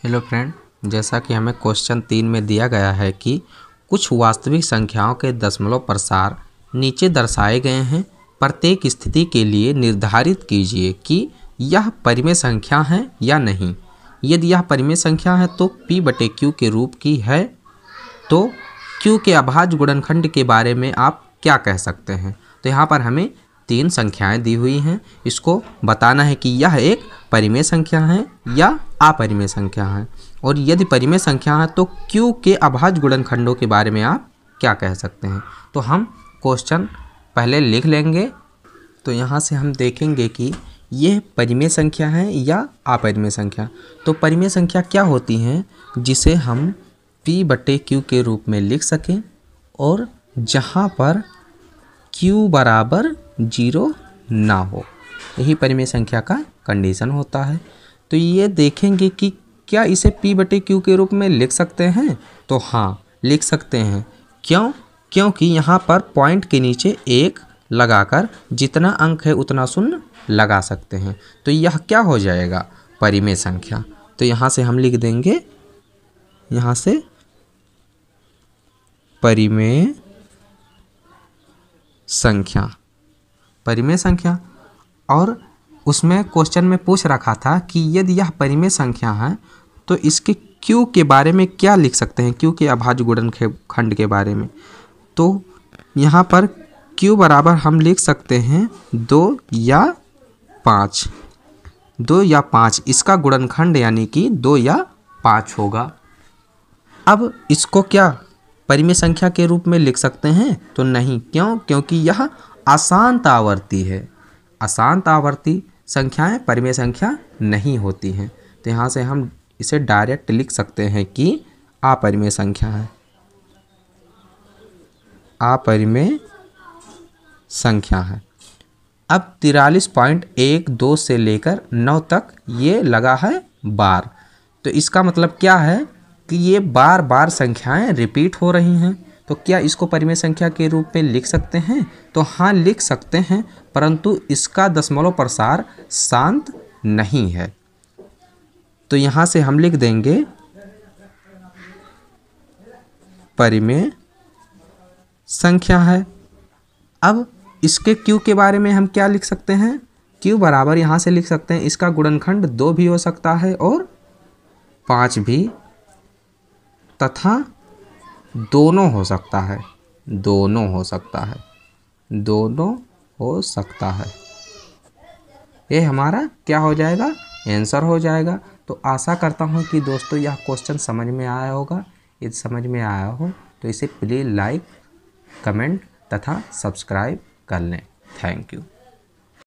Hello friend, जैसा कि हमें क्वेश्चन 3 में दिया गया है कि कुछ वास्तविक संख्याओं के दशमलव प्रसार नीचे दर्शाए गए हैं। प्रत्येक स्थिति के लिए निर्धारित कीजिए कि यह परिमेय संख्या है या नहीं। यदि यह परिमेय संख्या है तो P/Q के रूप की है, तो Q के अभाज्य गुणनखंड के बारे में आप क्या कह सकते हैं। तो यहाँ पर हमें 3 संख्याएं दी हुई हैं, इसको बताना है कि यह एक परिमेय संख्या है या अपरिमेय संख्या है। और यदि परिमेय संख्या है तो Q के अभाज्य गुणनखंडों के बारे में आप क्या कह सकते हैं। तो हम क्वेश्चन पहले लिख लेंगे। तो यहाँ से हम देखेंगे कि यह परिमेय संख्या है या अपरिमेय संख्या। तो परिमेय संख्या क्या होती हैं जिसे हम P/Q के रूप में लिख सकें और जहाँ पर Q बराबर 0 ना हो, यही परिमेय संख्या का कंडीशन होता है। तो ये देखेंगे कि क्या इसे P/Q के रूप में लिख सकते हैं। तो हाँ, लिख सकते हैं। क्यों? क्योंकि यहाँ पर पॉइंट के नीचे 1 लगाकर जितना अंक है उतना शून्य लगा सकते हैं। तो यह क्या हो जाएगा, परिमेय संख्या। तो यहाँ से हम लिख देंगे, यहाँ से परिमेय संख्या, परिमेय संख्या। और उसमें क्वेश्चन में पूछ रखा था कि यदि यह परिमेय संख्या है तो इसके Q के बारे में क्या लिख सकते हैं, Q के अभाज्य गुणनखंड के बारे में। तो यहाँ पर Q बराबर हम लिख सकते हैं 2 या 5, 2 या 5, इसका गुणनखंड यानी कि 2 या 5 होगा। अब इसको क्या परिमेय संख्या के रूप में लिख सकते हैं? तो नहीं। क्यों? क्योंकि यह अशांत आवर्ती है। अशांत आवर्ती संख्याएं परिमेय संख्या नहीं होती हैं। तो यहाँ से हम इसे डायरेक्ट लिख सकते हैं कि अपरिमेय संख्या है, अपरिमेय संख्या है। अब 43.12 से लेकर 9 तक ये लगा है बार। तो इसका मतलब क्या है कि ये बार बार संख्याएं रिपीट हो रही हैं। तो क्या इसको परिमेय संख्या के रूप में लिख सकते हैं? तो हाँ, लिख सकते हैं, परंतु इसका दशमलव प्रसार शांत नहीं है। तो यहाँ से हम लिख देंगे परिमेय संख्या है। अब इसके Q के बारे में हम क्या लिख सकते हैं? Q बराबर यहाँ से लिख सकते हैं, इसका गुणनखंड 2 भी हो सकता है और 5 भी, तथा दोनों हो सकता है, दोनों हो सकता है, दोनों हो सकता है। ये हमारा क्या हो जाएगा, आंसर हो जाएगा। तो आशा करता हूँ कि दोस्तों यह क्वेश्चन समझ में आया होगा। यदि समझ में आया हो तो इसे प्लीज़ लाइक, कमेंट तथा सब्सक्राइब कर लें। Thank you.